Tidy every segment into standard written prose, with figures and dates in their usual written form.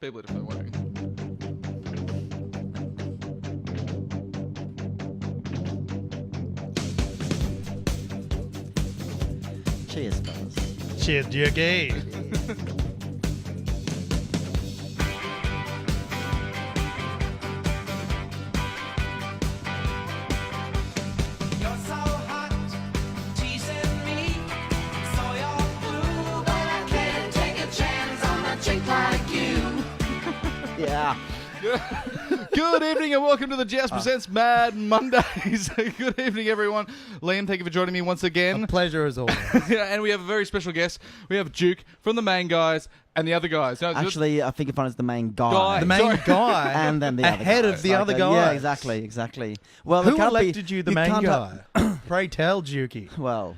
People are definitely wondering. Cheers, fellas. Cheers, Jerky. You're so hot, teasing me. So you're blue, but I can't take a chance on a chick like you. Yeah. Good evening and welcome to the Jazz Presents Mad Mondays. Good evening, everyone. Liam, thank you for joining me once again. Pleasure as always. And we have a very special guest. We have Duke from the main guys and the other guys. No, Actually, I think it's the main guy. Guy. The main Sorry. guy. And then the other ahead guys. of the other guys. Yeah, exactly. Well, Who it can't elected you the main can't guy? Pray tell, Juki. Well,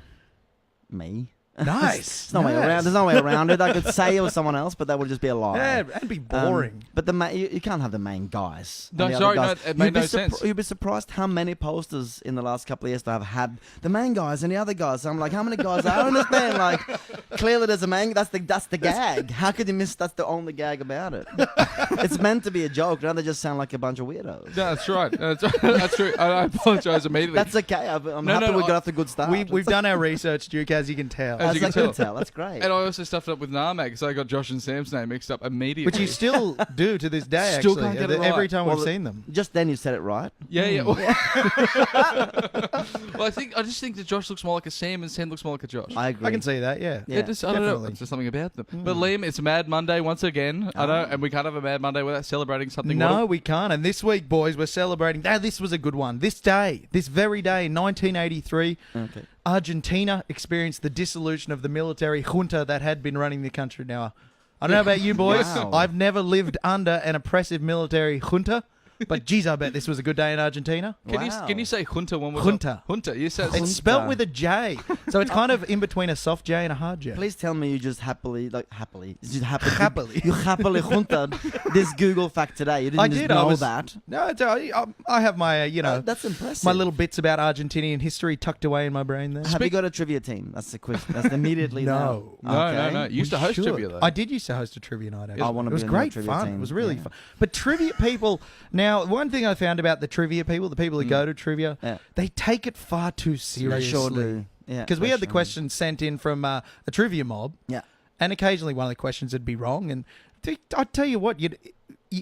me. Nice. There's no way around. There's no way around it. I could say it was someone else, but that would just be a lie. Yeah, that'd be boring. But you can't have the main guys. No, and the sorry, other guys. no, it made You'd be no sense. You'd be surprised how many posters in the last couple of years that have had the main guys and the other guys. So I'm like, how many guys are in this band? Like, clearly there's a main. That's the gag. How could you miss? That's the only gag about it. It's meant to be a joke. Now they just sound like a bunch of weirdos. No, that's right. That's true. I apologize immediately. That's okay. I'm No, happy no, we got off to a good start. We've done our research, Duke, as you can tell. As As you I can can tell. That's great. And I also stuffed it up with Narmag, so I got Josh and Sam's name mixed up immediately. Which you still do to this day, Still actually. can't get it Every right. time Well, we've seen them. Just then you said it right. Yeah. Well, I just think that Josh looks more like a Sam and Sam looks more like a Josh. I agree. I can see that, yeah. Yeah. I don't know. definitely. It's just something about them. But Liam, it's Mad Monday once again. I know, and we can't have a Mad Monday without celebrating something. No, we can't. And this week, boys, we're celebrating. This was a good one. This very day, in 1983, Okay. Argentina experienced the dissolution of the military junta that had been running the country. Now, I don't know about you boys. Wow. I've never lived under an oppressive military junta, but geez, I bet this was a good day in Argentina. Can you say junta one more Junta. time? Junta. You said It's spelt with a J, so it's kind of in between a soft J and a hard J. Please tell me you just happily. You Happily. You happily junted this Google fact today. You didn't I just did. know that. No, I have my, That's impressive. my little bits about Argentinian history tucked away in my brain there. Have you got a trivia team? That's the question. That's immediately No. No. You used to host should. trivia though. I did used to host a trivia night. Actually. I wanna It was be on your great trivia fun. team. It was really Yeah. fun. But trivia people. Now, one thing I found about the trivia people, the people who go to trivia, Yeah. they take it far too They seriously. sure do. Yeah. Because we they had the sure do. questions sent in from a trivia mob, Yeah. and occasionally one of the questions would be wrong. And I tell you what, you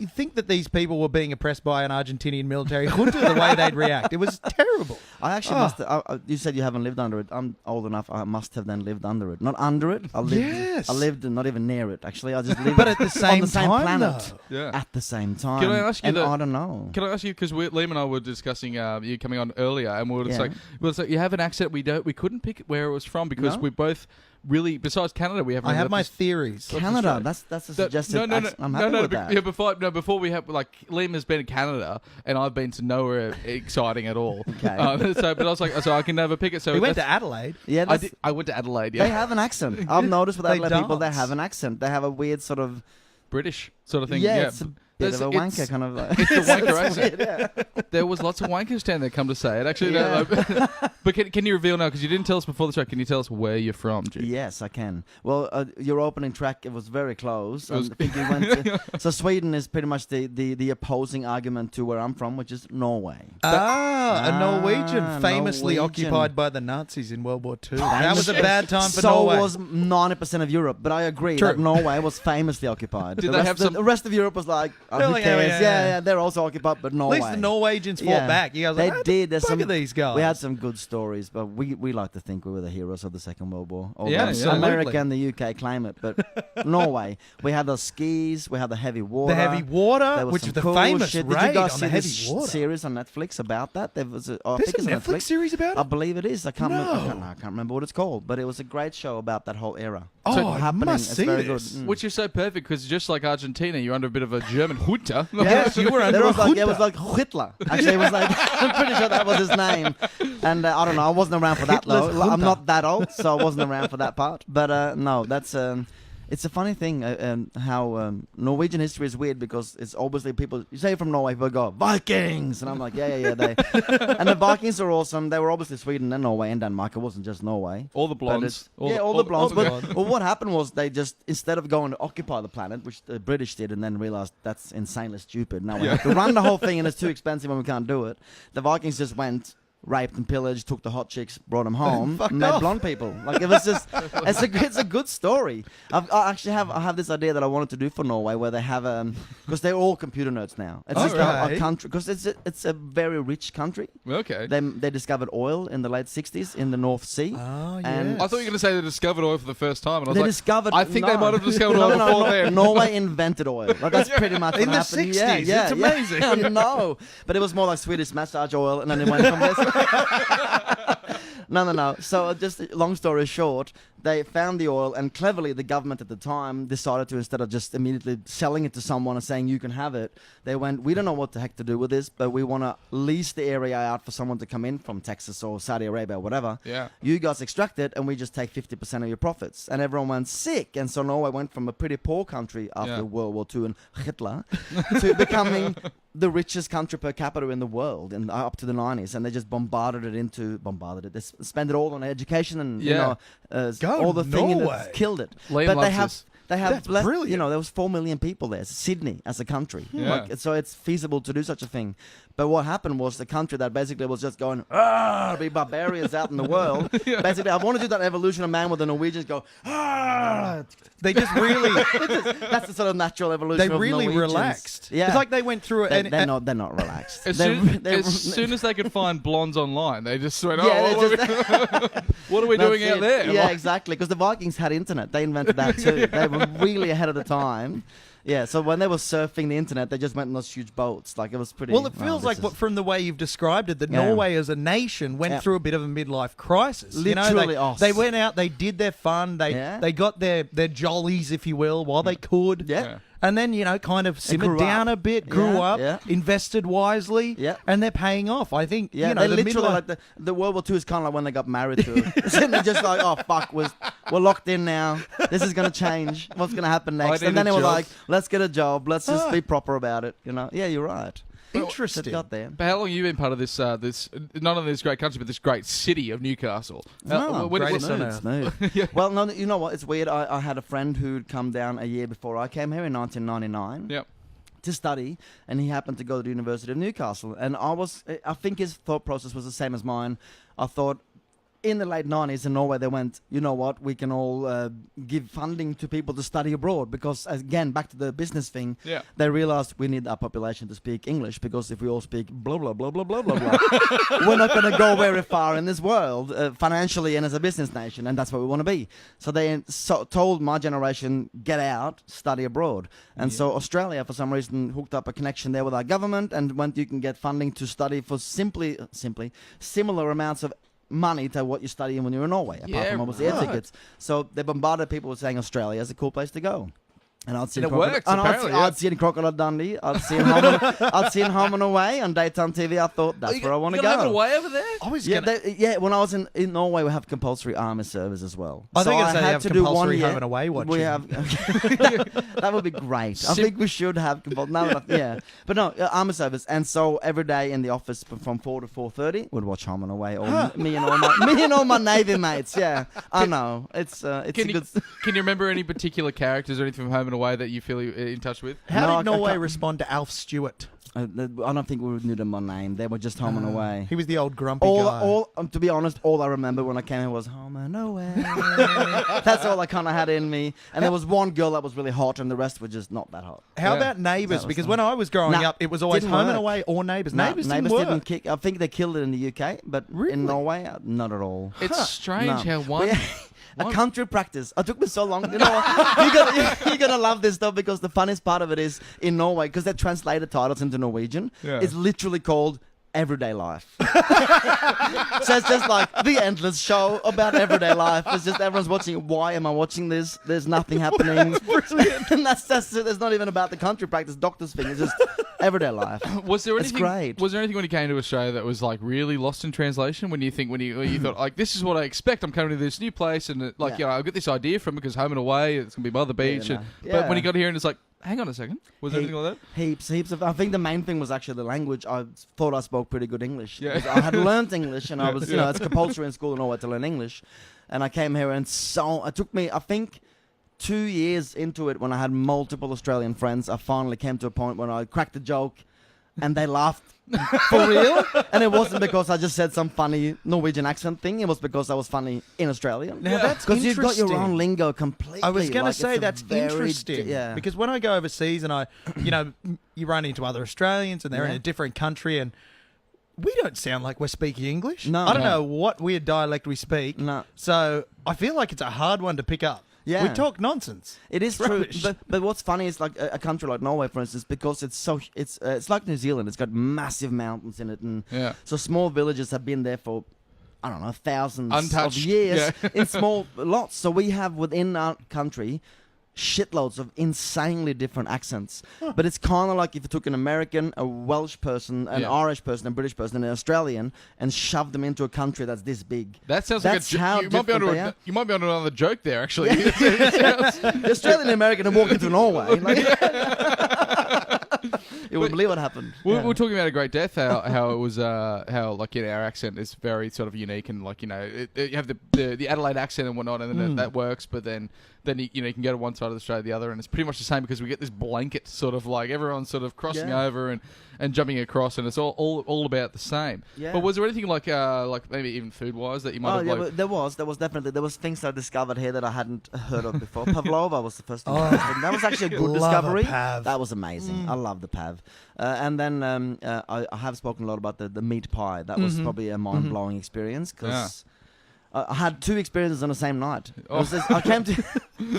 think that these people were being oppressed by an Argentinian military junta, the way they'd react. It was terrible. I actually must. You said you haven't lived under it. I'm old enough. I must have then lived under it. Not under it. I lived. Yes. I lived not even near it. Actually, I just lived. But at the on same the same time, planet. though. Yeah. At the same time. Can I ask you and the- I don't know. Can I ask you, because Liam and I were discussing you coming on earlier, and we were just Yeah. like, you have an accent. We couldn't pick where it was from because No? we both really, besides Canada, we haven't. I have left my this- theories. Canada. Australia. That's a suggested. No, accent. I'm happy with that. Yeah, before we have Liam has been in Canada and I've been to nowhere exciting at all. Okay. But I was like, so I can never pick it. So We went to that's- Adelaide. Yeah, I went to Adelaide. They Yeah, have an accent. I've noticed with They Adelaide people, they dance. have an accent. They have a weird sort of British sort of thing. yeah, Yeah, it's a bit of a wanker kind of. It's a wanker accent. weird, yeah. There was lots of wankers down there. Come to say it, actually. Yeah. But can you reveal now? Because you didn't tell us before the show. Can you tell us where you're from, Duke? Yes, I can. Well, your opening track, it was very close. It was- I think you went so Sweden is pretty much the opposing argument to where I'm from, which is Norway. A Norwegian, famously Norwegian. occupied by the Nazis in World War II. That was a bad time for so Norway. was 90% of Europe, but I agree True. that Norway was famously occupied. Did the, they rest have of, some- the rest of Europe was like, They're who like, cares? yeah. They're also occupied, but At Norway. least the Norwegians fought Yeah. back. You guys They like, did. There's Look some. at these guys. We had some good stories, but we like to think we were the heroes of the Second World War. Although Yeah, America absolutely. and the UK claim it, but Norway. We had the skis. We had the heavy water. the heavy water, There was which some was the cool famous shit. raid Did you guys on see the heavy this water. series on Netflix about that? There was I There's think a it's Netflix series about I it? believe it is. I can't remember. No. I can't remember what it's called, but it was a great show about that whole era. Oh, I happening. must It's see very this. good. Mm. Which is so perfect because just like Argentina, you're under a bit of a German junta. Yes, you were under There a was like, junta. it was like Hitler. Actually, it was like I'm pretty sure that was his name. And I don't know. I wasn't around for that Hitler's though. I'm junta. not that old, so I wasn't around for that part. But no, that's It's a funny thing how Norwegian history is weird because it's obviously people. You say from Norway, people go Vikings, and I'm like, yeah. And the Vikings are awesome. They were obviously Sweden and Norway and Denmark. It wasn't just Norway. All the blondes. All the blondes. all the But well, what happened was they just, instead of going to occupy the planet, which the British did, and then realized that's insanely stupid. Now we have to run the whole thing, and it's too expensive, and we can't do it. The Vikings just went. Raped and pillaged, took the hot chicks, brought them home, and made blonde people. Like it was just, it's a good story. I have this idea that I wanted to do for Norway, where they have because they're all computer nerds now. It's just a country because it's a very rich country. Okay. They discovered oil in the late '60s in the North Sea. Oh, And I thought you were going to say they discovered oil for the first time, and I was they like, discovered. I think they might have discovered oil before then. Norway invented oil. Like, that's pretty much what In the happened. 60s? It's amazing. Yeah, no, but it was more like Swedish massage oil, and then it went from this. No. So just long story short, they found the oil, and cleverly the government at the time decided to, instead of just immediately selling it to someone and saying you can have it, they went, we don't know what the heck to do with this, but we want to lease the area out for someone to come in from Texas or Saudi Arabia or whatever. Yeah. You guys extract it, and we just take 50% of your profits. And everyone went sick, and so Norway went from a pretty poor country after World War II and Hitler to becoming the richest country per capita in the world, and up to the 90s, and they just bombarded it. They spent it all on education and all the thing, and Norway. it's killed it. Liam but loves this. they have That's brilliant. there was 4 million people there. Sydney as a country, Yeah. so it's feasible to do such a thing. But what happened was the country that basically was just going be barbarians out in the world. Basically, I want to do that evolution of man where the Norwegians go. They just really, That's the sort of natural evolution. they of really Norwegians. relaxed. Yeah, It's like they went through it. they're not relaxed. As They're- soon as they could find blondes online, they just went, Yeah, oh, they what are we That's doing out it. there? Yeah, exactly. Because the Vikings had internet. They invented that too. They were really ahead of the time. Yeah, so when they were surfing the internet, they just went in those huge boats. Like, it was pretty... Well, it feels like from the way you've described it, that Norway as a nation went through a bit of a midlife crisis. Literally, they went out, they did their fun, they got their jollies, if you will, while they could. Yeah. And then, kind of simmered grew down up. a bit, grew Yeah, up, yeah. invested wisely, Yeah. and they're paying off. I think, Yeah, the they literally, midlife- like, the World War II is kind of like when they got married to it. And they're just like, oh, fuck, we're locked in now. This is going to change. What's going to happen next? need And then a they were job. like, let's get a job. Let's just be proper about it. Yeah, you're right. Interesting. It got there. But how long have you been part of this, not only this great country, but this great city of Newcastle? greatest on earth. Smooth. Well, no, you know what? It's weird. I had a friend who'd come down a year before I came here in 1999 Yep. to study, and he happened to go to the University of Newcastle. And I think his thought process was the same as mine. I thought, in the late 90s in Norway, they went, you know what, we can all give funding to people to study abroad, because, again, back to the business thing, they realized we need our population to speak English, because if we all speak blah, blah, blah, blah, blah, blah, blah, we're not going to go very far in this world, financially and as a business nation, and that's what we want to be. So they told my generation, get out, study abroad. And so Australia, for some reason, hooked up a connection there with our government, and went, you can get funding to study for simply similar amounts of money to what you're studying when you're in Norway, apart from obviously air tickets. So they bombarded people with saying Australia is a cool place to go. And I'd seen And it works, apparently, yeah. I'd seen Crocodile Dundee. I'd seen Home and Away on daytime TV. I thought that's where I want to go. You have it away over there? I was Yeah, gonna, when I was in Norway, we have compulsory army service as well. I think I they had have to do 1 compulsory year. home and away watching. We have that would be great. I think we should have compulsory. But no, army service. And so every day in the office from 4 to 4:30, we'd watch Home and Away. Me and all my Navy mates. Yeah, I know. It's a good. Can you remember any particular characters or anything from Home and Away that you feel you're in touch with? How No, I did Norway can't- respond to Alf Stewart? I don't think we knew them by name. They were just Home and Away. He was the old grumpy guy. To be honest, all I remember when I came here was Home and Away. That's all I kind of had in me. And there was one girl that was really hot, and the rest were just not that hot. How Yeah. about Neighbours? That was Because fun. when I was growing Nah, up, it was always didn't Home and work. Away or Neighbours. No, Neighbours didn't work. kick. I think they killed it in the UK, but Really? in Norway, not at all. It's strange No. how one... A country practice. It took me so long. You know what? You're gonna love this stuff, because the funniest part of it is in Norway, because they translated titles into Norwegian. Yeah. It's literally called everyday life. So it's just like the endless show about everyday life. It's just everyone's watching. Why am I watching this? There's nothing happening. And that's it. It's not even about the country practice doctor's thing. It's just everyday life. Was there It's anything? great. Was there anything when you came to Australia that was like really lost in translation? When you thought like this is what I expect. I'm coming to this new place and Yeah. I've got this idea from it because home and away it's gonna be by the beach. no. But Yeah. when you got here and it's like, hang on a second, was there He- anything like that? Heaps of. I think the main thing was actually the language. I thought I spoke pretty good English. Yeah. Because I had learnt English, and I was, Yeah. it's compulsory in school and all that to learn English. And I came here, and so it took me, I think, 2 years into it when I had multiple Australian friends. I finally came to a point when I cracked a joke, and they laughed for real. And it wasn't because I just said some funny Norwegian accent thing. It was because I was funny in Australian. Now that's Because you've got your interesting. own lingo completely. I was going like, to say it's a that's very interesting. yeah. Because when I go overseas and you run into other Australians and they're in Yeah. a different country and we don't sound like we're speaking English. No. I don't No. know what weird dialect we speak. No. So I feel like it's a hard one to pick up. Yeah. We talk nonsense. It is It's true, rubbish. but what's funny is like a country like Norway, for instance, because it's like New Zealand. It's got massive mountains in it, and Yeah. so small villages have been there for I don't know thousands Untouched, of years yeah. in small lots. So we have within our country shitloads of insanely different accents. But it's kind of like if you took an American, a Welsh person, an Yeah. Irish person, a British person, and an Australian, and shoved them into a country that's this big. That sounds That's like a how you might be different onto they are. you might be onto another joke there actually. The Australian and American have walked into Norway. Like, you wouldn't believe what happened. We're talking about A Great Death, how it was, how like our accent is very sort of unique and like you have the Adelaide accent and whatnot, and then that works. But then you can go to one side of Australia, the other, and it's pretty much the same because we get this blanket sort of like everyone's sort of crossing Yeah. over and jumping across, and it's all about the same. Yeah. But was there anything like maybe even food wise that you might Oh have yeah, like? but there was definitely things I discovered here that I hadn't heard of before. Pavlova was the first thing. I tasted. That was actually a good Love a discovery. pav. That was amazing. I love the pav. And then I have spoken a lot about the meat pie. That was probably a mind blowing experience because. I had 2 experiences on the same night. It was this- I came to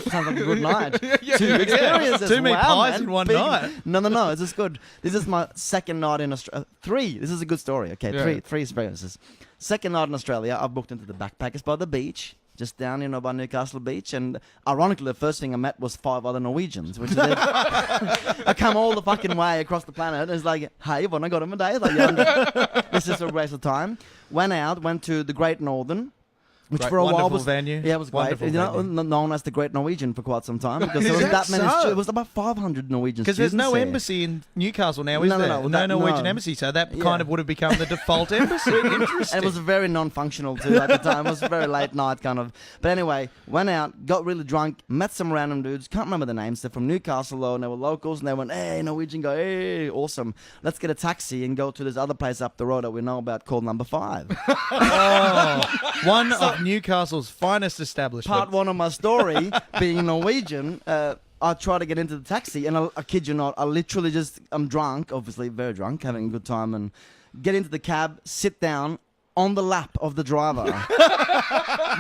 sounds like a good night. 2 experiences. 2 meat wow, pies man. in one Big- night. No. This is good. This is my second night in Australia. 3. This is a good story. Okay, Yeah. three experiences. Second night in Australia, I booked into the Backpackers by the beach, just down by Newcastle Beach, and ironically, the first thing I met was 5 other Norwegians, which is I come all the fucking way across the planet, and it's like, hey, when I got him a day, like, yeah, this is a waste of time. Went to the Great Northern. Which Great. for a while Wonderful was venue. Yeah, it was great. Wonderful You know, venue. known as the Great Norwegian for quite some time because Is there was that that many. so? It was about 500 Norwegian Because there's no students there. embassy in Newcastle now, is No, no, there? no, No Norwegian no. embassy, so that Yeah. kind of would have become the default embassy. Interesting. And it was very non-functional too at the time. It was very late night kind of. But anyway, went out, got really drunk, met some random dudes. Can't remember the names. They're from Newcastle though, and they were locals. And they went, "Hey, Norwegian guy, hey, awesome. Let's get a taxi and go to this other place up the road that we know about called Number 5." One of Newcastle's finest establishments. Part 1 of my story, being Norwegian. I try to get into the taxi, and I kid you not, I literally I'm drunk, obviously very drunk, having a good time, and get into the cab, sit down on the lap of the driver,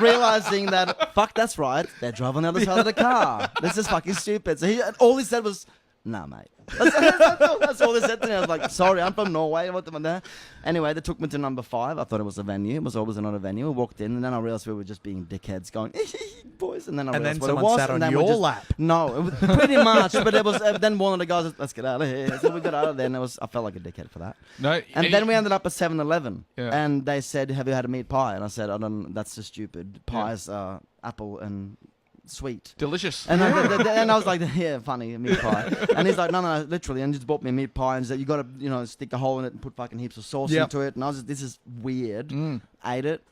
realizing that, fuck, that's right, they're driving on the other side of the car. This is fucking stupid. So all he said was, "Nah, mate." That's all they said to me. I was like, "Sorry, I'm from Norway." What am I there? Anyway, they took me to Number 5. I thought it was a venue. It was always not a venue. We walked in, and then I realized we were just being dickheads, going, "Boys," and then I And then realized what someone it was. sat and on then we your just- lap. No, it was pretty much. But it was. Then one of the guys said, "Let's get out of here." So we got out of there, and I felt like a dickhead for that. No, And then we ended up at 7-Eleven, Yeah. and they said, "Have you had a meat pie?" And I said, "I don't. That's just stupid. Pies are apple and sweet." delicious. And I was like, "Yeah, funny, meat pie." And he's like, no, literally. And he just bought me a meat pie and said, "You got to, stick a hole in it and put fucking heaps of sauce Yep. into it." And I was just, "This is weird." Ate it.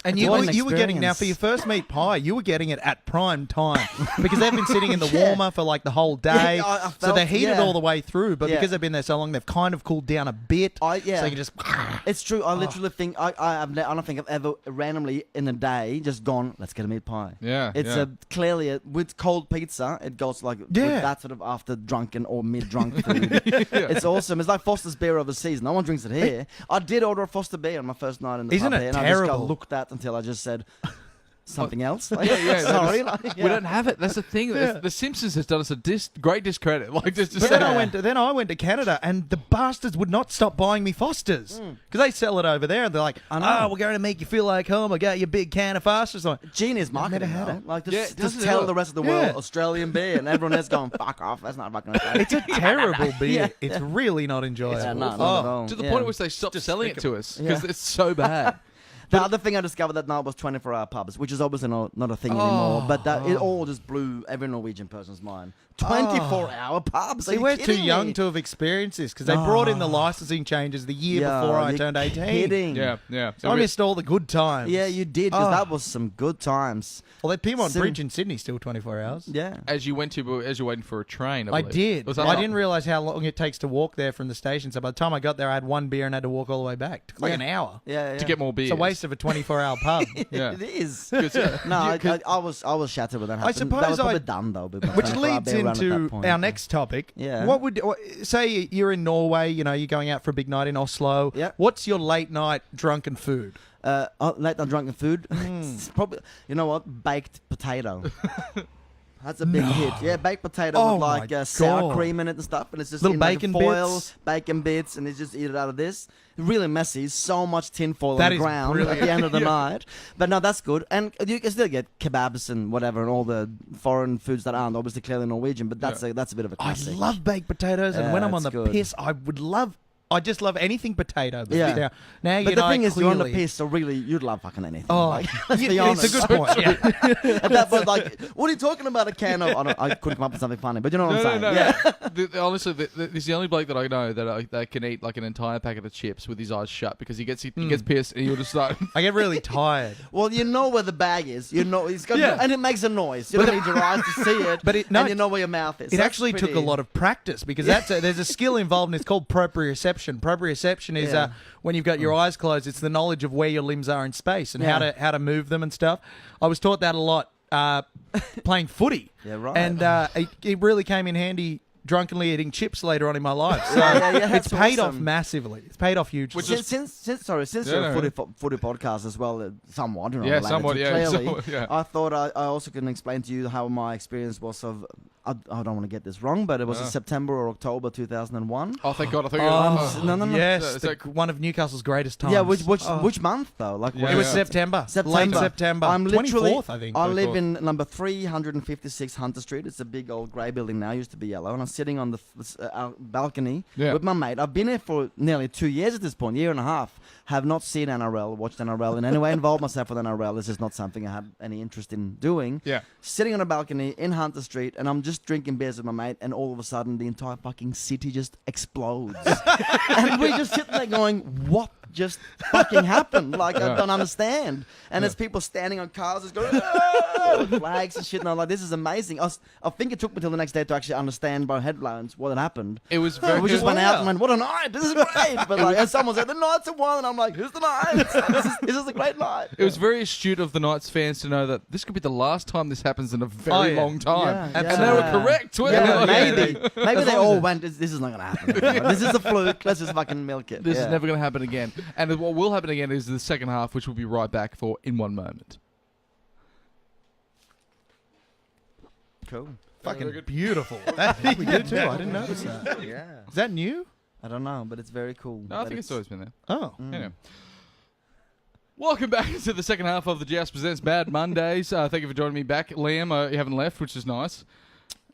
And It's you always were, an you were getting, now for your experience. first meat pie, you were getting it at prime time because they've been sitting in the warmer for like the whole day. Yeah, I so felt- they're heated yeah. all the way through, but Yeah. because they've been there so long, they've kind of cooled down a bit. Yeah. So you can just. It's true. Oh. I literally think I don't think I've ever randomly in a day just gone, "Let's get a meat pie." Yeah, It's yeah. clearly with cold pizza. It goes like with Yeah. that sort of after drunken or mid-drunk food. It's awesome. It's like Foster's beer overseas. No one drinks it here. I did order a Foster beer on my first night in the Isn't pub it here, and I just terrible? got looked at until I just said, something else. Like, yeah, sorry. that Like, We don't have it. That's the thing. Yeah. The Simpsons has done us a great discredit. Like just to But say, then I went to Canada, and the bastards would not stop buying me Fosters because they sell it over there. And they're like, I know. "Oh, we're going to make you feel like home. I got your big can of Fosters." I'm like, Genius marketing. had though. it. Like Yeah, just, it doesn't tell do it. the rest of the world Yeah. Australian beer, and everyone else going fuck off. That's not fucking Australian. it's a terrible beer. Yeah. It's really not enjoyable. Yeah, no, not at Oh. all. to the Yeah. point at which they stopped selling it to us because it's so bad. The other thing I discovered that night was 24-hour pubs, which is obviously not a thing anymore. But it all just blew every Norwegian person's mind. 24-hour pubs. Are See, you we're too kidding young me? to have experienced this because they brought in the licensing changes the year before I you're turned 18. Kidding. Yeah, yeah. So I missed all the good times. Yeah, you did, because Oh. that was some good times. Well, that Piedmont Sim- Bridge in Sydney still 24 hours. Yeah. As you're waiting for a train. I believe. did. Was that I not- didn't realize how long it takes to walk there from the station. So by the time I got there, I had one beer and had to walk all the way back. It took like an hour. Yeah, yeah. to get more beers. It's a waste of a 24-hour pub. Yeah. It is. Good stuff. No, I was shattered when that happened. suppose that was probably I- done though. Which leads into our next topic. Yeah. What would say you're in Norway? You know, you're going out for a big night in Oslo. Yeah. What's your late night drunken food? Late night drunken food. It's probably, you know what, baked potato. That's a big hit. Yeah, baked potato Oh with my like sour God. cream in it and stuff, and it's just Little in like bacon foil, bits. bacon bits, and you just eat it out of this. Really messy. So much tinfoil That on the is ground brilliant. at the end of the night. But no, that's good. And you can still get kebabs and whatever, and all the foreign foods that aren't obviously clearly Norwegian. But that's a bit of a I classic. love baked potatoes, and when Yeah, I'm on the it's good. piss, I just love anything potato. But Yeah. now you But know the thing is, you're on the clearly- piss, so really, you'd love fucking anything. Oh, like, let's yeah, be honest. it's a good point. Yeah. At that point, like, what are you talking about? A can of? I couldn't come up with something funny, but you know what I'm No, saying? no, Yeah. Honestly, this is the only bloke that I know that can eat like an entire packet of chips with his eyes shut because he gets pissed and he'll just start. I get really tired. Well, you know where the bag is. You know he's got, Yeah. and it makes a noise. You But don't need your eyes to see it. But and you know where your mouth is. It So actually that's took a pretty- lot of practice because there's a skill involved, and it's called proprioception. Proprioception is Yeah. when you've got your eyes closed. It's the knowledge of where your limbs are in space and Yeah. how to move them and stuff. I was taught that a lot playing footy. Yeah, right. And it really came in handy drunkenly eating chips later on in my life. So Yeah, it's that's paid off awesome. massively. It's paid off hugely. Since you're Yeah, a no. footy podcast as well, somewhat. You know, Yeah, related somewhat, to yeah, Clearly, somewhat, yeah. I thought I also can explain to you how my experience was of. I don't want to get this wrong, but it was in September or October 2001. Oh, thank God! I thought you were. No. Yes, So it's like- one of Newcastle's greatest times. Yeah, which month though? Like Yeah. It was Yeah. September. September. Late September. I'm literally. 24th, I think. I live 24th. in number 356 Hunter Street. It's a big old grey building now. Used to be yellow, and I'm sitting on the balcony Yeah. with my mate. I've been here for nearly 2 years at this point, year and a half. Have not seen NRL, watched NRL in any way, involved myself with NRL. This is not something I have any interest in doing. Yeah. Sitting on a balcony in Hunter Street, and I'm just drinking beers with my mate, and all of a sudden the entire fucking city just explodes. And we just sit there going, what just fucking happened? Like, I Yeah. don't understand. And there's people standing on cars just going, "Ah!" with flags and shit, and I'm like, this is amazing. I think it took me till the next day to actually understand by headlines what had happened. It was very. We just it- went out and went, what a night, this is great. But like, and someone said, the night's at 1, and I'm like, who's the night? This is a great night. It was very astute of the Knights fans to know that this could be the last time this happens in a very yeah. long time. Yeah, And they were yeah. correct. weren't Yeah, they? maybe they all went, this is not going to happen. This is a fluke. Let's just fucking milk it. This Yeah. is never going to happen again. And what will happen again is the second half, which we'll be right back for in one moment. Cool. Fucking beautiful. That we did too. I didn't notice that. Yeah. Is that new? I don't know, but it's very cool. No, I think it's always been there. Oh. Anyway. Welcome back to the second half of the Joust Presents Bad Mondays. Thank you for joining me back. Liam, you haven't left, which is nice.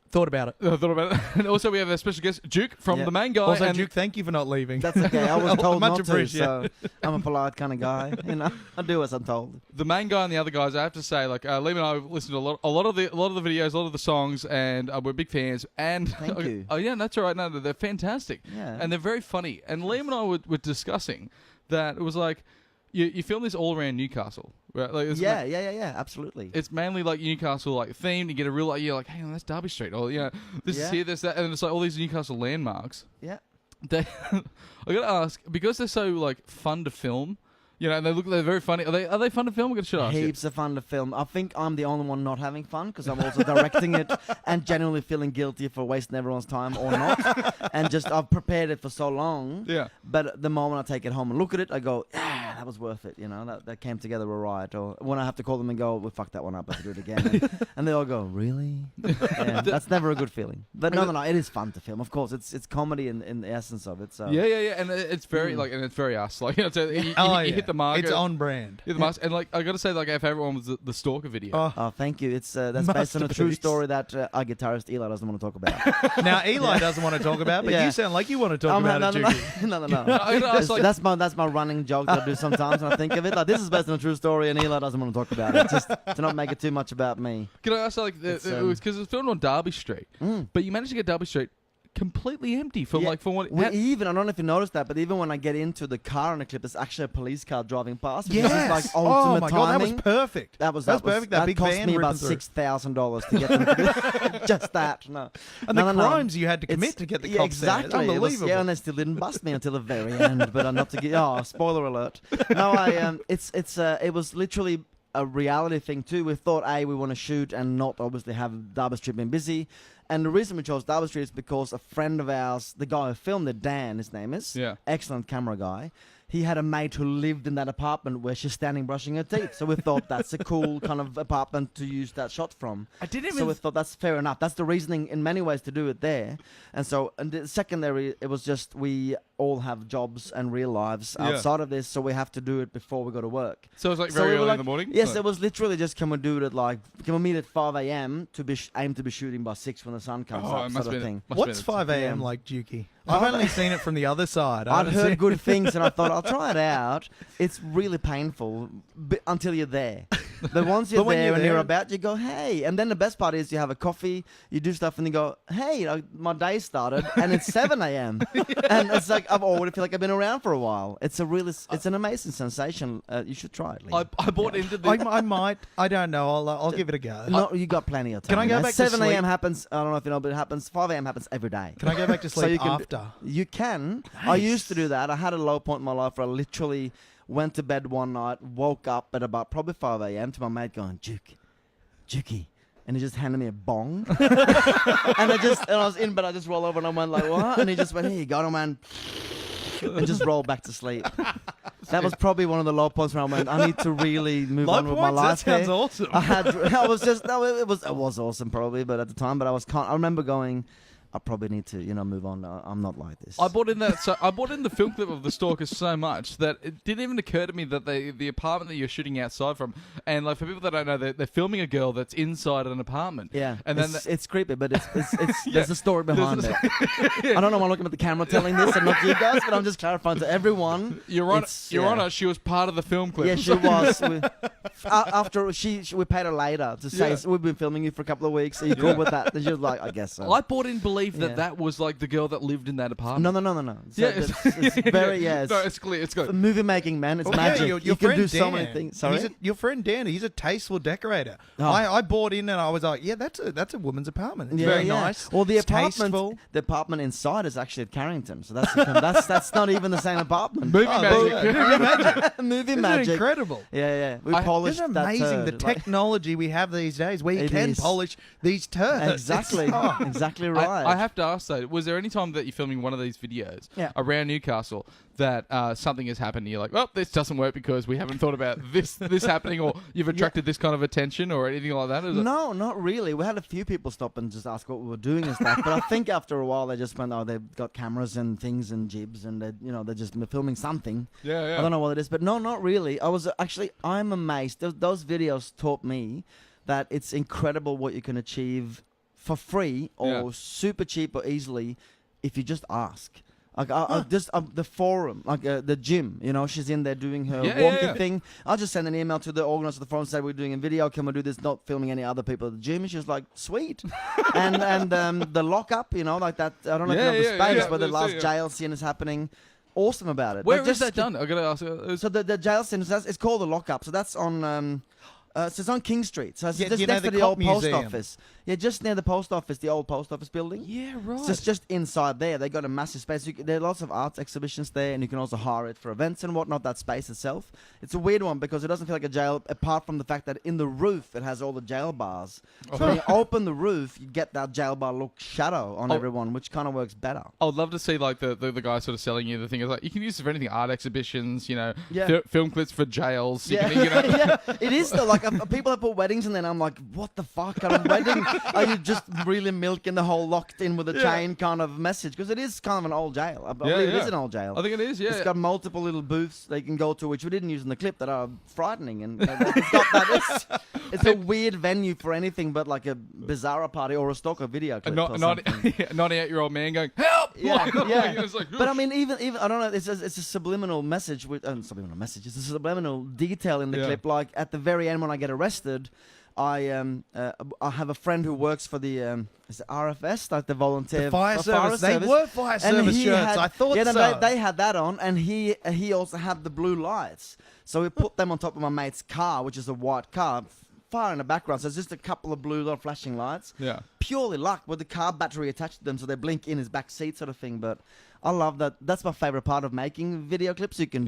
Thought about it. I thought about it. And also we have a special guest, Duke, from Yeah. The Main Guy. Also, and Duke, thank you for not leaving. That's okay. I was told Much not to, so appreciated. I'm a polite kind of guy. You know, I do as I'm told. The Main Guy and the other guys, I have to say, like Liam and I have listened to a lot of the videos, a lot of the songs, and we're big fans. And Thank you. Oh yeah, that's all right. No, they're fantastic. Yeah. And they're very funny. And Liam and I were discussing that it was like you film this all around Newcastle, right? Like it's Yeah, absolutely. It's mainly like Newcastle like themed. You get a real like, you're like, hang on, that's Derby Street, or this is Yeah. here, this that, and it's like all these Newcastle landmarks. Yeah. They, I gotta ask, because they're so like fun to film, You know, and they're very funny. Are they fun to film? I'm gonna should ask you. Heaps of fun to film. I think I'm the only one not having fun because I'm also directing it and genuinely feeling guilty for wasting everyone's time or not. And just I've prepared it for so long. Yeah. But the moment I take it home and look at it, I go, that was worth it. You know, that came together all right. Or when I have to call them and go, we fucked that one up. Let's do it again. And they all go, really? Yeah, that's never a good feeling. But no, it is fun to film. Of course, it's comedy in the essence of it. So Yeah, and it's very and it's very us. Like, you know, so you hit the mark. It's on brand. Hit the mark, and like I got to say, like our favorite one was the Stalker video. Oh, thank you. It's that's based on a true Masterpiece. story that our guitarist Eli doesn't want to talk about. Now, Eli doesn't want to talk about, but Yeah. you sound like you want to talk about it, Juki. no. I gotta ask, like- That's my running joke that I do sometimes when I think of it. Like, this is based on a true story, and Eli doesn't want to talk about it. Just to not make it too much about me. Can I ask, like, It's, it was because it was filmed on Derby Street, but you managed to get Derby Street completely empty for Yeah, like for what? I don't know if you noticed that, but even when I get into the car in the clip, there's actually a police car driving past. Which is like ultimate oh my god, that was timing. perfect. That was perfect. That big cost van me ripping about through. $6,000 to get them to do just that. No, And no, the no, no. crimes you had to commit to get the yeah, cops there. exactly. It's It was- unbelievable. yeah, and they still didn't bust me until the very end. But not to get spoiler alert. No, it was literally a reality thing too. We thought we want to shoot and not obviously have Derby Street been busy. And the reason we chose Derby Street is because a friend of ours, the guy who filmed it, Dan, his name is, Yeah. excellent camera guy. He had a mate who lived in that apartment where she's standing brushing her teeth. So we thought that's a cool kind of apartment to use that shot from. I didn't So even. we thought that's fair enough. That's the reasoning in many ways to do it there. And so, and the secondary, it was just we all have jobs and real lives Yeah. outside of this, so we have to do it before we go to work. So it was like So very we were early like- in the morning. Yes, So- it was literally just can we do it at can we meet at 5 a.m. to be aim to be shooting by 6 when the sun comes Oh, up, it sort must of be. thing. What's 5 a.m. Yeah. like, Juki? I've only seen it from the other side. I I'd haven't heard seen- good things and I thought I'll try it out. It's really painful until you're there. But once you're But when there you're and you're there- about, you go, hey. And then the best part is you have a coffee, you do stuff, and you go, hey, my day started, and it's 7 a.m. And it's like I've already feel like I've been around for a while. It's an amazing sensation. You should try it. Lee. I bought into the. I might. I don't know. I'll give it a go. No, you got plenty of time. Can I go man. back to 7 sleep? a.m. happens. I don't know if you know, but it happens. 5 a.m. happens every day. Can I go back to So sleep you can- after? You can. I used to do that. I had a low point in my life where I literally went to bed one night, woke up at about probably 5 a.m. to my mate going, Juki. And he just handed me a bong. and I was in bed, I just rolled over and I went like, what? And he just went, here you go, man. And just rolled back to sleep. That was probably one of the low points where I went, I need to really move Low on with my points? life. That sounds here. awesome. I was just, no, it was awesome probably, but at the time, but I remember going, I probably need to, move on. I'm not like this. I bought in that. So I bought in the film clip of the stalkers so much that it didn't even occur to me that the apartment that you're shooting outside from, and like for people that don't know, they're filming a girl that's inside an apartment. Yeah, and then it's creepy, but it's Yeah. there's a story behind it. I don't know why I'm looking at the camera telling this and not you guys, but I'm just clarifying to everyone. Your Honor, It's- Your yeah. Honor, she was part of the film clip. Yeah, she was. After we paid her later to say Yeah. we've been filming you for a couple of weeks. Are you cool with that? And she was like, I guess so. I bought in belief that Yeah. that was like the girl that lived in that apartment. No. So Yeah, it's very It's, No, it's clear. It's good. movie making, man. It's Well, magic. yeah, you can do so many things. Sorry. Your friend Dan, he's a tasteful decorator. Oh. I bought in and I was like, yeah, that's a woman's apartment. It's very nice. Well, It's tasteful. the apartment inside is actually at Carrington, so that's that's not even the same apartment. Movie Oh, magic. movie magic. Movie Isn't it magic. incredible? Yeah. We I- polished Isn't it that amazing the turd, like- technology we have these days where you It can is. polish these turds? Exactly. It's- oh. Exactly right. I have to ask though, was there any time that you're filming one of these videos Yeah. around Newcastle that something has happened and you're like, well, this doesn't work because we haven't thought about this happening, or you've attracted this kind of attention or anything like that? Is it- No, not really. We had a few people stop and just ask what we were doing and stuff. But I think after a while they just went, oh, they've got cameras and things and jibs and they're just filming something. Yeah. I don't know what it is, but no, not really. I'm amazed. Those videos taught me that it's incredible what you can achieve for free or Yeah. super cheap or easily if you just ask. Like I just the forum, like the gym, she's in there doing her Yeah, walking yeah. thing. I'll just send an email to the organizer of the forum, say we're doing a video. Can we do this? Not filming any other people at the gym. And she was like, sweet. and the lockup, like that. I don't know if you know the space where the last jail scene is happening. Awesome about it. Where Like, is just that done? I gotta ask. So the jail scene, it's called the lockup. So that's on. So it's on King Street. So it's Yeah, just you know next the to the cop old post museum? office. Yeah, just near the post office, the old post office building. Yeah, right. It's just inside there. They got a massive space. There are lots of arts exhibitions there, and you can also hire it for events and whatnot. That space itself, it's a weird one because it doesn't feel like a jail. Apart from the fact that in the roof it has all the jail bars. So when you open the roof, you get that jail bar look shadow on everyone, which kind of works better. I would love to see like the guy sort of selling you the thing. Is like you can use it for anything, art exhibitions, Yeah. film clips for jails. You Yeah, can, yeah, it is though. Like people that put weddings, and then I'm like, what the fuck? At a wedding, are you just really milking the whole locked in with a chain kind of message? Because it is kind of an old jail. I believe it is an old jail. I think it is. Yeah, It's got multiple little booths they can go to, which we didn't use in the clip, that are frightening. And it's got that. It's a weird venue for anything but like a Bizarra party or a stalker video clip. or something. 98-year-old man going help. Yeah, yeah. It's like, But I mean, even I don't know. It's a subliminal message. Subliminal message. It's a subliminal detail in the clip. Like at the very end, when I get arrested, I have a friend who works for the is it RFS, like the volunteer The fire service. They were fire And service he shirts. I thought so. They had that on, and he also had the blue lights. So we put them on top of my mate's car, which is a white car. Far in the background, so it's just a couple of blue little flashing lights. Yeah. Purely luck with the car battery attached to them, so they blink in his back seat, sort of thing. But I love that. That's my favorite part of making video clips. You can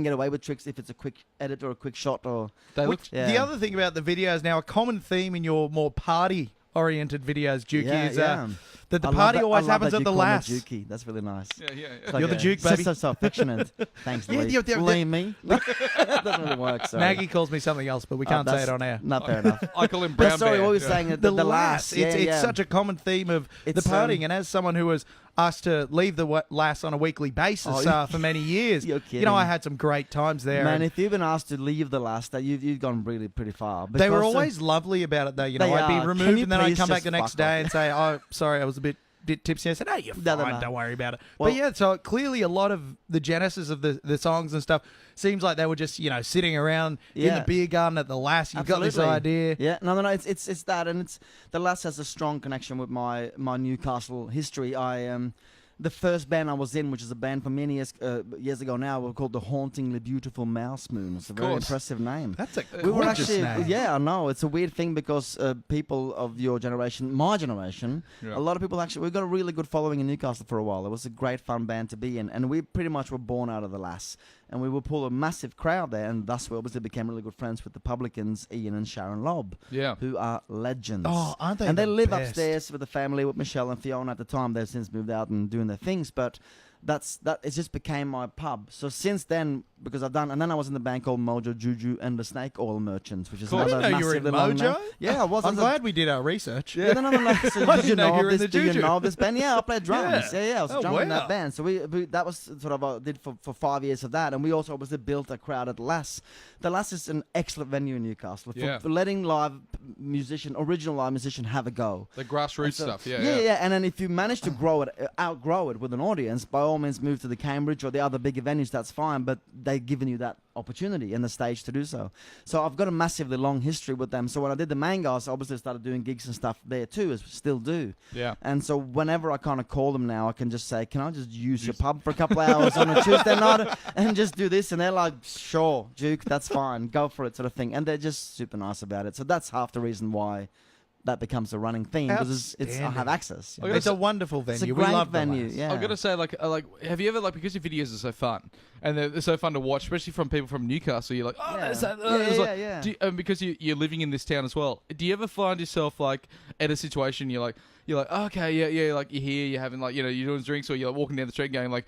get away with tricks if it's a quick edit or a quick shot or. The other thing about the videos now, a common theme in your more party-oriented videos, Duke, is that the party always happens at the last. Dukey. That's really nice. Yeah. It's like You're the Duke, baby. So affectionate. Thanks, Lee. Lee me. That doesn't really work. Sorry. Maggie calls me something else, but we can't say it on air. Not fair enough. I call him Brown Sorry, Bear. what were you saying? The lass. Yeah, It's such a common theme of the It's, partying. And as someone who was asked to leave the lass on a weekly basis for many years, You're you know, I kidding. had some great times there. Man, and if you've been asked to leave the last, you've gone really pretty far. they were Because, always lovely about it, though. You know, they I'd be are. Can removed, you and then I'd please come back just the next fuck day off? and say, "Oh, sorry, I was a bit tipsy." I said, "No, you're No, fine. no. Don't worry about it." Well- But yeah, so clearly a lot of the genesis of the songs and stuff seems like they were just, you know, sitting around in Yeah. the beer garden at the lass. You've got this Absolutely. idea. Yeah, no, it's that, and it's the Lass has a strong connection with my Newcastle history. The first band I was in, which is a band from many years ago now, were called the Hauntingly Beautiful Mouse Moon. It's a very course. impressive name. That's a We were gorgeous actually, name. yeah, I know. It's a weird thing because people of your generation, my generation, Yeah. a lot of people actually, we've got a really good following in Newcastle for a while. It was a great fun band to be in, and we pretty much were born out of the Lass. And we would pull a massive crowd there, and thus we obviously became really good friends with the Publicans, Ian and Sharon Lobb, Yeah. who are legends. Oh, aren't they And they the live best? upstairs with the family, with Michelle and Fiona at the time. They've since moved out and doing their things, but it just became my pub. So since then, because and then I was in the band called Mojo Juju and the Snake Oil Merchants, which is Cool. I another didn't know you were in massively long Mojo. name. Yeah, I was. I'm glad we did our research. Yeah, no. So I did you didn't know know you were in this? the Do you Juju. know this band? Yeah, I played drums. Yeah. Yeah, I was Oh, drumming in wow. that band. So we that was sort of did for 5 years of that, and we also obviously built a crowd at Lass. The Lass is an excellent venue in Newcastle for letting original live musician have a go. The grassroots And so- stuff. Yeah. yeah. And then if you manage to outgrow it with an audience, by all means move to the Cambridge or the other bigger venues, that's fine, but they've given you that opportunity and the stage to do so. So I've got a massively long history with them. So when I did the Main Guys, I obviously started doing gigs and stuff there too, as still do. Yeah. And so whenever I kind of call them now, I can just say, can I just use your pub for a couple of hours on a Tuesday night and just do this? And they're like, sure, Duke, that's fine. Go for it, sort of thing. And they're just super nice about it. So that's half the reason why that becomes a running theme, because I have Outstanding. access. you know. It's a wonderful venue. It's a we great love the venue, Lass. yeah. I've got to say, like, have you ever, because your videos are so fun, and they're so fun to watch, especially from people from Newcastle, you're like, oh, Yeah. is that, Yeah, it's yeah, like, yeah. do you- and because you're living in this town as well, do you ever find yourself, like, at a situation, you're like, okay, yeah, like, you're here, you're having, like, you're doing drinks, or you're like, walking down the street going, like,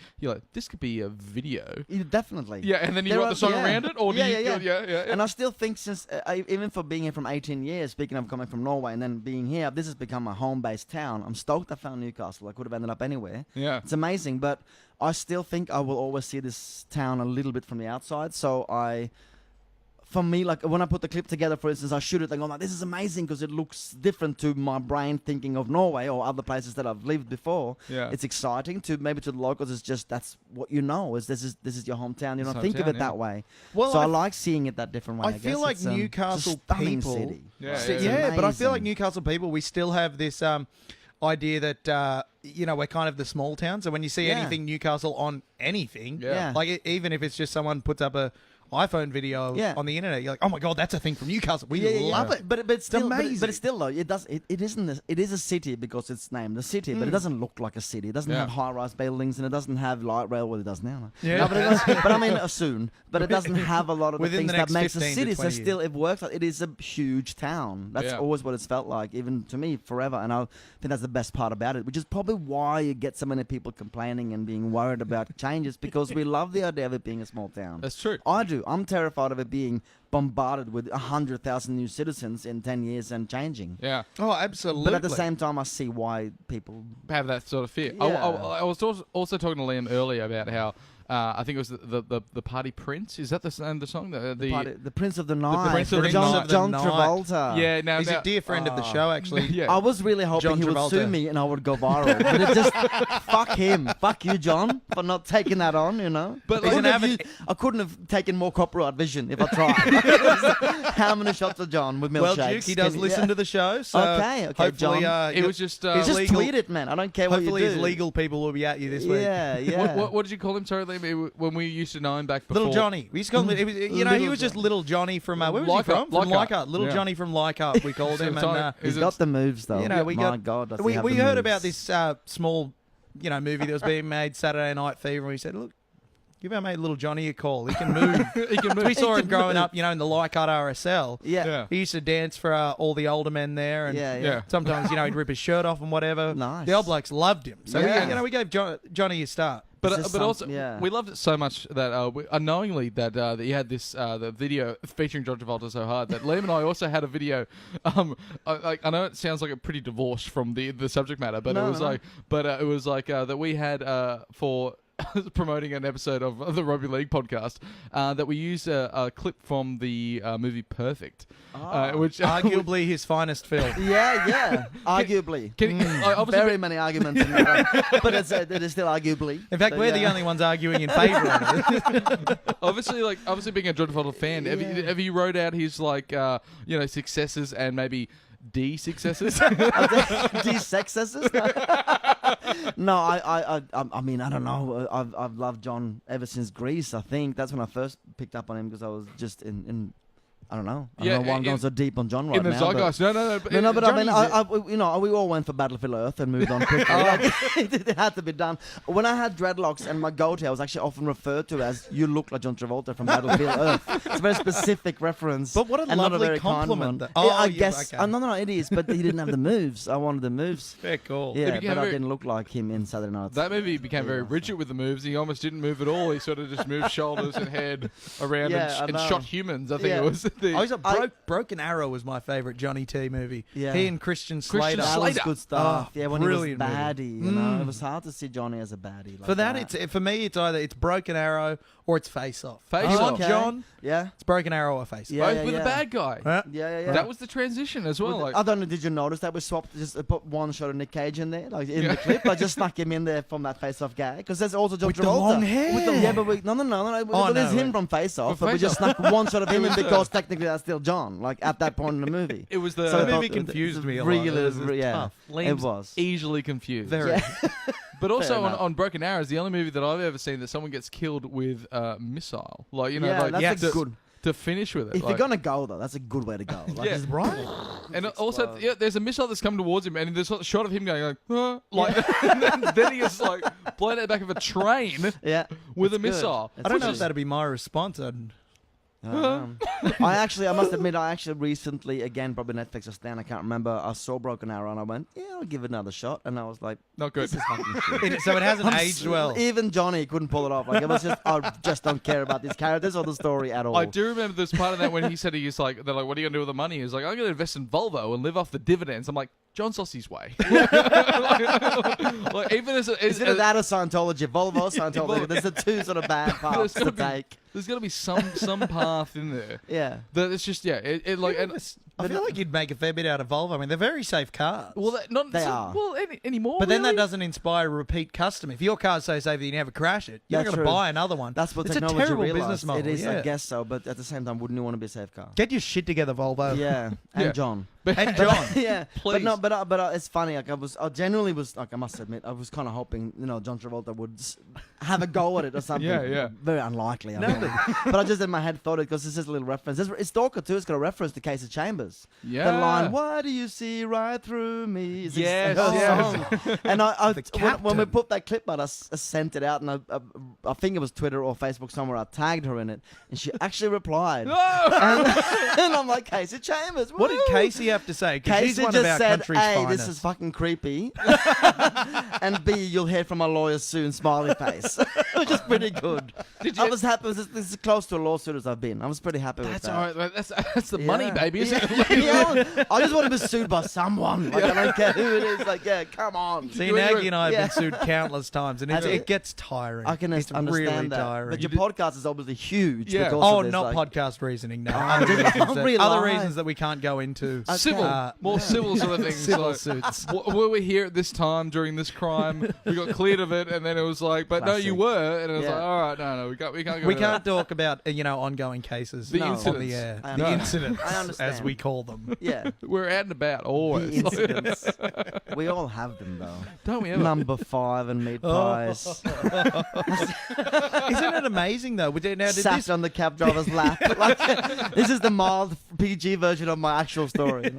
this could be a video. Yeah, definitely. Yeah, and then you There write are- the song yeah. around it, or do Yeah, you, yeah. And I still think since, even for being here from 18 years, speaking of coming from Norway and then being here, this has become a home-based town. I'm stoked I found Newcastle. I could have ended up anywhere. Yeah. It's amazing, but I still think I will always see this town a little bit from the outside. So for me, like when I put the clip together, for instance, I shoot it and I'm like, this is amazing because it looks different to my brain thinking of Norway or other places that I've lived before. Yeah. It's exciting to maybe to the locals. It's just that's what you know. Is this is your hometown. You It's don't think of hometown, it that way. Well, So I I like seeing it that different way. I I feel guess. like It's, it's a Newcastle stunning people- city. Yeah, Like, yeah, it's Yeah, but I feel like amazing. Newcastle people, we still have this idea that we're kind of the small town. So when you see Yeah. anything Newcastle on anything, Yeah. Yeah. like even if it's just someone puts up a iPhone video Yeah. on the internet. You're like, oh my god, that's a thing from Newcastle. We love it. But it's still amazing. But it's still though. It does. It isn't. It is a city because it's named a city, but it doesn't look like a city. It doesn't Yeah. have high-rise buildings and it doesn't have light rail. Well, it does now. Yeah. No, but, but I mean soon. But it doesn't have a lot of the Within things the that next makes a 15 to city. So 20 still, it works. It is a huge town. That's Yeah. always what it's felt like, even to me, forever. And I think that's the best part about it, which is probably why you get so many people complaining and being worried about changes, because we love the idea of it being a small town. That's true. I do. I'm terrified of it being bombarded with 100,000 new citizens in 10 years and changing. Yeah. Oh, absolutely. But at the same time, I see why people. Have that sort of fear. Yeah. I was also talking to Liam earlier about how I think it was the Party Prince. Is that the name of the song? The Prince of the Night. Prince of the John, Night. John The Night. Travolta. Yeah. Now, He's a dear friend of the show, actually. Yeah. I was really hoping John he would Travolta. sue me and I would go viral. But it just, fuck him. Fuck you, John, for not taking that on, you know? But I like- couldn't have I couldn't have taken more copyright vision if I tried. How many shots of John with milkshakes? Well, Duke, he does listen to the show, so Okay, hopefully, John. It was just. Just legal- tweet it, man. I don't care what you do. hopefully his legal people will be at you this week. Yeah, yeah. What did you call him? Sorry, Liam. When we used to know him back before. Little Johnny. We used to call him, he Little was just Little Johnny from, where was he Leichhardt. from? From Leichhardt. Leichhardt. Little Yeah. Johnny from Leichhardt, we called him. So And, He's Is got it- the moves, though. you know, we My got, God, does he we have the heard moves. about this small, movie that was being made, Saturday Night Fever, and we said, look, give our mate Little Johnny a call. He can move. He can move. We saw He him can growing move. up, in the Leichhardt RSL. Yeah. Yeah. He used to dance for all the older men there, and Yeah, Yeah. sometimes he'd rip his shirt off and whatever. Nice. The old blokes loved him, so Yeah. we gave Johnny a start. But It's just also yeah. we loved it so much that unknowingly that he had this the video featuring John Travolta so hard that Liam and I also had a video. I know it sounds like a pretty divorced from the subject matter, but No, it was no. it was like that we had for. Promoting an episode of the Rugby League podcast that we used a clip from the movie Perfect, which Arguably his finest film. Yeah. Arguably. I obviously Very many arguments in that. But it is still arguably. In fact, So, we're the yeah. only ones arguing in favour of it. obviously being a John Travolta fan, have you wrote out his successes and maybe de-successes? De-sexes? No, I mean, I don't know. I've loved John ever since Grease. I think that's when I first picked up on him because I was just in I don't know. I Yeah, don't know why I'm in- going so deep on John right In the now. but- zeitgeist. No. No, but I mean, Johnny's- we all went for Battlefield Earth and moved on quickly. Like, it had to be done. When I had dreadlocks and my goatee, I was actually often referred to as "You look like John Travolta from Battlefield Earth." It's a very specific reference. But what a and not lovely very kind compliment. one. Oh, Yeah, I yeah, guess. okay. No, it is. But he didn't have the moves. I wanted the moves. Fair call. Yeah, became but I very- didn't look like him in Saturday Night. That movie became very rigid with the moves. He almost didn't move at all. He sort of just moved shoulders and head around Yeah, I and know. shot humans. I think Yeah. it was. I was Broken Arrow was my favourite Johnny T movie. Yeah. He and Christian Slater. That was good stuff. Oh, Yeah, when he was brilliant movie. baddie, you know, it was hard to see Johnny as a baddie. Like For that, for me, it's either Broken Arrow or it's Face Off. Face You Off. want Okay. John? Yeah, It's Broken Arrow or Face Off. Yeah, both with a bad guy. Huh? yeah. That was the transition as well. I don't know. Did you notice that we swapped? Just put one shot of Nick Cage in there, like in Yeah. the clip. I just snuck him in there from that Face Off guy because there's also John With the Travolta long hair. With the, yeah, but no. Oh, There's no, him right. from Face Off, From but we Face just Off. snuck one shot of him in was, because technically that's still John. Like at that point in the movie. It was the So I The thought movie it- confused it's me a lot. really, It was yeah, tough. it Liam's was. easily confused. Very. But also enough. on Broken Arrow is the only movie that I've ever seen that someone gets killed with a missile. Like Yeah, like that's a to, good. to finish with it. If like- you're gonna go though, that's a good way to go. Like, Yeah. just- Right. And also, explode. yeah, there's a missile that's coming towards him, and there's a shot of him going like, huh? Like, and then he is like blown out the back of a train yeah, with a it's good. missile. It's I don't know good. if that'd be my response. I must admit, I actually recently, again, probably Netflix or Stan, I can't remember, I saw Broken Arrow and I went, yeah, I'll give it another shot. And I was like, Not good. this is fucking shit. So it hasn't I'm aged well. Even Johnny couldn't pull it off. Like, it was just, I just don't care about these characters or the story at all. I do remember this part of that when he said he's like, they're like, what are you gonna do with the money? He's like, I'm gonna invest in Volvo and live off the dividends. I'm like, John Sossi's way. like, even as Is it that or Scientology? Volvo, Scientology. There's the two sort of bad paths to gotta be- take. there's got to be some path in there. Yeah. That it's just it like and I feel like you'd make a fair bit out of Volvo. I mean, they're very safe cars. well that, not They so- are. well anymore. But then that really? doesn't inspire a repeat customer. If your car's so safe that you never crash it, you're not That's going to true. buy another one. That's what it's technology a terrible realized. business model. It is, yeah. I guess so, but at the same time, wouldn't you want to be a safe car? Get your shit together, Volvo. Yeah, and Yeah. John. And John. Yeah, Please. but it's funny. Like I genuinely was like, I must admit, I was kind of hoping, John Travolta would have a go at it or something. Yeah. Very unlikely. I mean. But I just in my head thought it because it's just a little reference. It's Stalker too. It's got a reference to Casey Chambers. Yeah. The line, "Why do you see right through me?" is Yes, her yes. song. And when we captain. put that clip out, I sent it out, and I think it was Twitter or Facebook somewhere. I tagged her in it, and she actually replied. And I'm like, Casey Chambers. What did woo!" Casey have to say? 'Cause she's Casey one just of our said, country's "A, finest. this is fucking creepy," and B, you'll hear from my lawyer soon. Smiley face, which is pretty good. I was happy. This is as close to a lawsuit as I've been. I was pretty happy with That's that. all right. man. That's the money, Yeah. baby. Isn't Yeah. it? Yeah, I just want to be sued by someone. Like, I don't care who it is. Like, yeah, come on. See, You- Nagy and I have yeah. been sued countless times, and Have you? it gets tiring. I can it's understand really that. tiring. But your podcast is obviously huge. Yeah. because Oh, of this, not like, podcast reasoning. No, Oh, other did- reasons, oh, that, really? other Lie. reasons that we can't go into. Okay. Civil, more civil sort of things. Civil like, suits. Were we here at this time during this crime? We got cleared of it, and then it was like, but no, Classic. you were, and it was Yeah. like, all right, no, we can't go. We to can't that. talk about ongoing cases The No. on incidents. the air. I The understand. incidents, I understand. as we call them. Yeah, Oh, We're out and about the always, incidents. We all have them though. don't we ever? Number 5 and meat pies. Isn't it amazing though? Now, did Sat this, on the cab driver's lap. Like, this is the mild PG version of my actual story.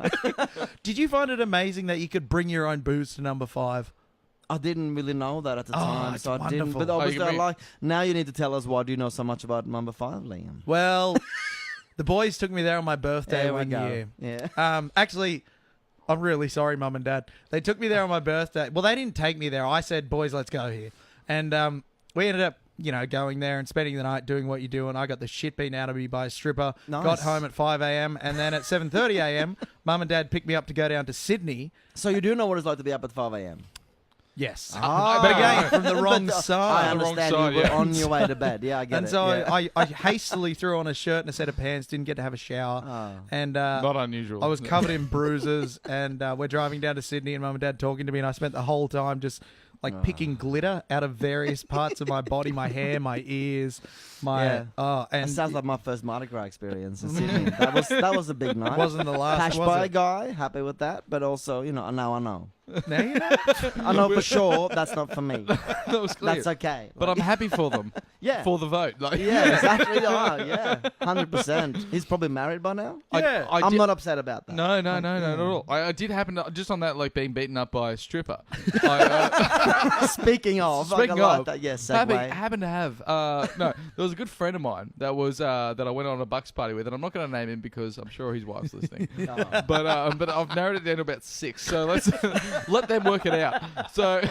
did you find it amazing that you could bring your own booze to number 5? I didn't really know that at the Oh, time, it's so I didn't. wonderful. But Oh, obviously, you I mean- like. Now you need to tell us why do you know so much about number 5, Liam? Well, the boys took me there on my birthday There we one go. year. Yeah. Actually, I'm really sorry, Mum and Dad. They took me there on my birthday. Well, they didn't take me there. I said, "Boys, let's go here," and we ended up, going there and spending the night doing what you do. And I got the shit beaten out of me by a stripper. Nice. Got home at 5 a.m. and then at 7:30 a.m., Mum and Dad picked me up to go down to Sydney. So you do know what it's like to be up at 5 a.m. Yes, Ah. but again, from the wrong But, I side. understand side, you were yeah. on your way to bed. Yeah, I get And it. so yeah. I hastily threw on a shirt and a set of pants. Didn't get to have a shower, Oh. and Not unusual. I was covered in bruises, and we're driving down to Sydney, and Mum and Dad talking to me, and I spent the whole time just picking glitter out of various parts of my body, my hair, my ears, Yeah. and That sounds like my first Mardi Gras experience in Sydney. That was a big night. wasn't the last. Hash was pie it? guy, happy with that, but also, now I know. No, you know. I know for sure that's not for me. that was clear. That's okay. But I'm happy for them. yeah. For the vote. Like, Yeah, exactly. Oh, yeah, 100%. He's probably married by now. Yeah. I I'm did- not upset about that. No, not at all. I did happen to, just on that, like being beaten up by a stripper. I, Speaking of, Speaking I like of, that. Yes, happened segue. to have no. There was a good friend of mine that was that I went on a Bucks party with, and I'm not going to name him because I'm sure his wife's listening. Oh. But I've narrowed it down to about 6. So let's let them work it out. So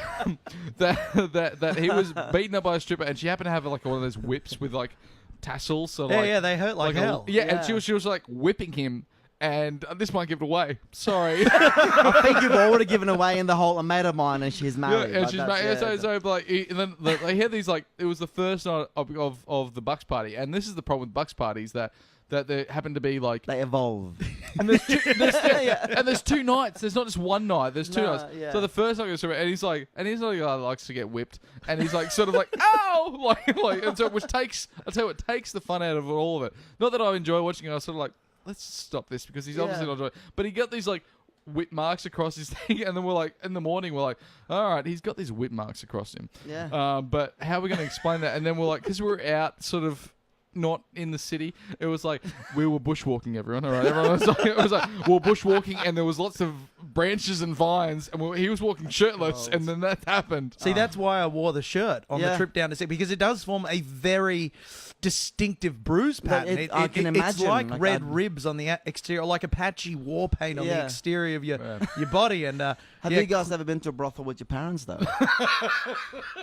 that he was beaten up by a stripper, and she happened to have like one of those whips with like tassels. So Yeah, like, yeah, they hurt like hell. Yeah, Yeah. and she was like whipping him. And this might give it away. Sorry. I think you've already given away in the whole a mate of mine, and she's married. Yeah, and but she's that's- married. So like, and then they had these like, it was the first night of the Bucks party, and this is the problem with Bucks parties that there happen to be like, they evolve. and there's 2 nights. There's not just one night. There's 2 No, nights. yeah. So the first night goes through, and he's like a guy that likes to get whipped, and he's like sort of like ow, like, and so which takes, I tell you what, takes the fun out of all of it. Not that I enjoy watching it. I was sort of like, let's stop this because he's obviously Yeah. not enjoying it. But he got these like whip marks across his thing, and then we're like, in the morning, we're like, all right, he's got these whip marks across him. Yeah. But how are we going to explain that? And then we're like, because we're out sort of not in the city, it was like we were bushwalking, everyone. All right, everyone was like, it was like we were bushwalking, and there was lots of branches and vines, and he was walking shirtless, and then that happened. See, that's why I wore the shirt on the Yeah. trip down to Sydney, because it does form a very distinctive bruise But pattern. I can It's imagine, like like, red I'd- ribs on the exterior, like Apache war paint on the Yeah. exterior of your Yeah. body. And Have yeah, you guys ever been to a brothel with your parents though?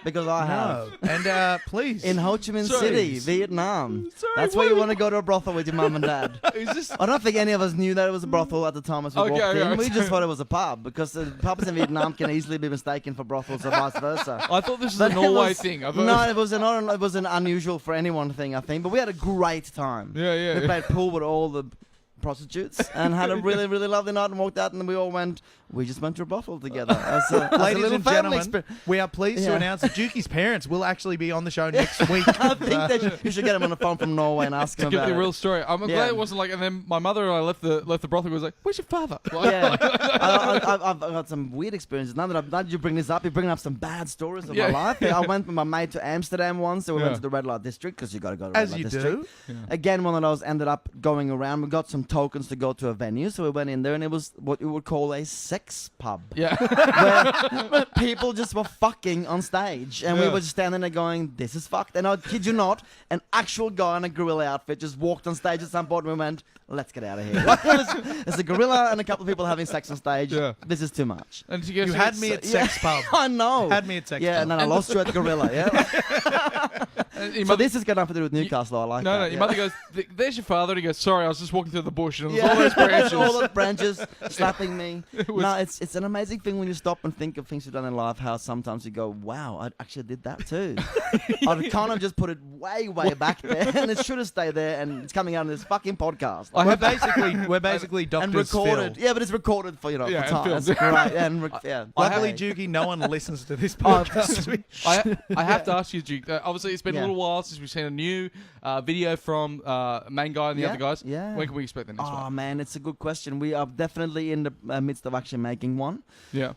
Because I have. no. And please. In Ho Chi Minh Sorry. City, Vietnam. Sorry, That's where you want to go to a brothel with your mum and dad. Is this? I don't think any of us knew that it was a brothel at the time as we Okay, walked in. okay. We just thought it was a pub because the pubs in Vietnam can easily be mistaken for brothels or vice versa. I thought this was But a it Norway was- thing. I thought No, it was an unusual for anyone thing, I think. But we had a great time. Yeah. We played pool with all the prostitutes and had a really, really lovely night and walked out, and then we all went We just went to a brothel together. As a Ladies little and family gentlemen, we are pleased to Yeah. announce that Jukie's parents will actually be on the show next week. I think you should get him on the phone from Norway and ask him Give about the it. real story. I'm Yeah. glad it wasn't like. And then my mother and I left the brothel. Was like, "Where's your father?" Like, Yeah, I've got some weird experiences. Now that you bring this up, you're bringing up some bad stories of Yeah. my life. I went with my mate to Amsterdam once, so we Yeah. went to the red light district because you got to go to the As red you light district. do. Again, one of those ended up going around. We got some tokens to go to a venue, so we went in there, and it was what you would call a sex pub, yeah. where people just were fucking on stage, and we Yeah. were just standing there going, "This is fucked." And I kid you not, an actual guy in a gorilla outfit just walked on stage at some point, and we went, "Let's get out of here." Like, there's a gorilla and a couple of people having sex on stage. Yeah. This is too much. And to You had me at sex pub. I know. Had me at sex Yeah, pub. and then I lost you at the gorilla. Yeah. your So mother- this has got nothing to do with Newcastle. I like No, that. no. Your yeah. mother goes, "There's your father." And he goes, "Sorry, I was just walking through the bush, and Yeah. all those branches." all those branches slapping me. was- No, it's an amazing thing when you stop and think of things you've done in life. How sometimes you go, "Wow, I actually did that too." I kind of just put it way back there, and it should have stayed there. And it's coming out in this fucking podcast. We're basically and doctors. recorded, Phil. yeah, but it's recorded for Yeah, for and time. filmed. That's great. And yeah, Luckily, okay. Jukie, no one listens to this Oh, podcast. I have to ask you, Duke. Obviously, it's been a Yeah. little while since we've seen a new video from Main Guy and the Yeah, other guys. yeah. When can we expect the next Oh one? man, it's a good question. We are definitely in the midst of actually making one. Yeah.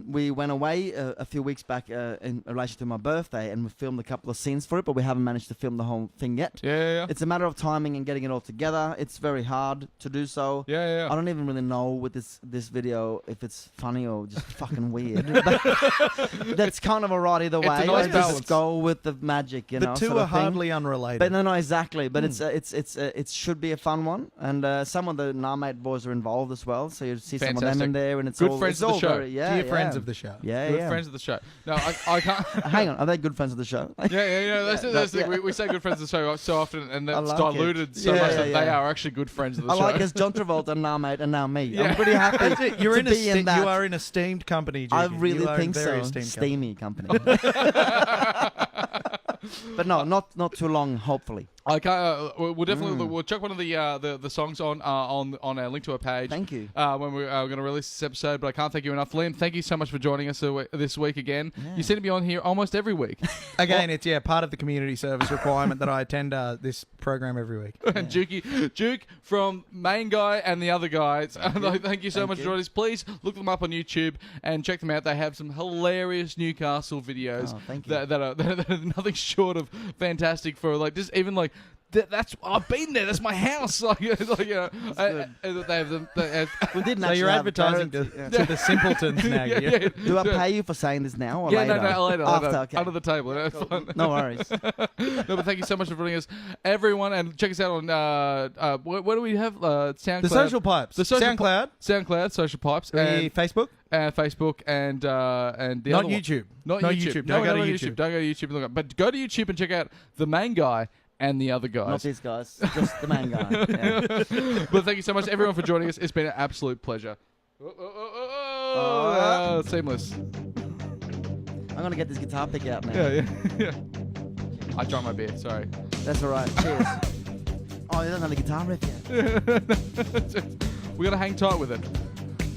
We went away a few weeks back in relation to my birthday, and we filmed a couple of scenes for it, but we haven't managed to film the whole thing yet. Yeah. It's a matter of timing and getting it all together. It's very hard to do so. Yeah. I don't even really know with this video if it's funny or just fucking weird. But that's kind of alright either It's a way. nice I balance. just go with the magic, you The know. two sort are of thing. hardly unrelated. But no, exactly. But it should be a fun one, and some of the Narmate boys are involved as well. So you see some of them Fantastic. in there, and it's Good all friends it's of the all show. very- yeah, Dear yeah. friends of the show. Yeah, Good yeah. friends of the show. No, I can't. Hang on, are they good friends of the show? Yeah. That's the thing. yeah. We say good friends of the show so often, and I that's like diluted it. so Yeah, much yeah, that they yeah. are actually good friends of the I show. like it's John Travolta and Narmate and now me. Yeah. I'm pretty happy That's it. You're to in be in that. you are in a steamed company, Jukie. I really You are in think very so. esteemed company. Steamy company. But no, not too long. Hopefully. I can't. We'll definitely we'll check one of the songs on our link to our page. Thank you. When we're going to release this episode, but I can't thank you enough, Liam. Thank you so much for joining us this week again. Yeah. You seem to be on here almost every week. Again, it's part of the community service requirement that I attend this program every week. And Duke from Main Guy and the other guys. Thank you so Thank much for you. joining us. Please look them up on YouTube and check them out. They have some hilarious Newcastle videos Oh, thank you. that are nothing short of fantastic. For like just even like. That's I've been there. That's my house. Like you know, good. they have them. They have, We didn't So actually you're have advertising carrots. to, Yeah. to the simpletons now. Yeah. Do I pay you for saying this now or yeah, later? no, later. After, later, okay. under the table. That's fun. No worries. No, but thank you so much for joining us, everyone, and check us out on what do we have? SoundCloud, The social pipes. The social SoundCloud. SoundCloud, Social Pipes, The and Facebook. Facebook, and the Not other one. YouTube. Not No, YouTube. Don't No, go to not YouTube. Don't go to YouTube and look up. But go to YouTube and check out the Main Guy and the other Not guys. these guys. Just the main guy. Yeah. But thank you so much, everyone, for joining us. It's been an absolute pleasure. Seamless. I'm gonna get this guitar pick out now. Yeah. I drank my beer. Sorry. That's all right. Cheers. Oh, you don't have the guitar riff yet. We gotta hang tight with it.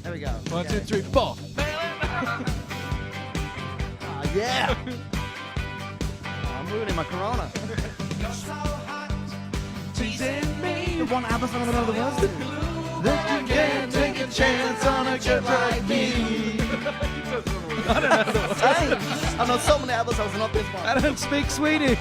There we go. 1, 2, Okay. 3, 4. Ah, yeah. I'm ruining my Corona. You're so hot, teasing me. The one ABBA song I don't know the words to. That you can't take a chance on a kid like me. I know so many ABBA songs, not this one. I don't speak Swedish.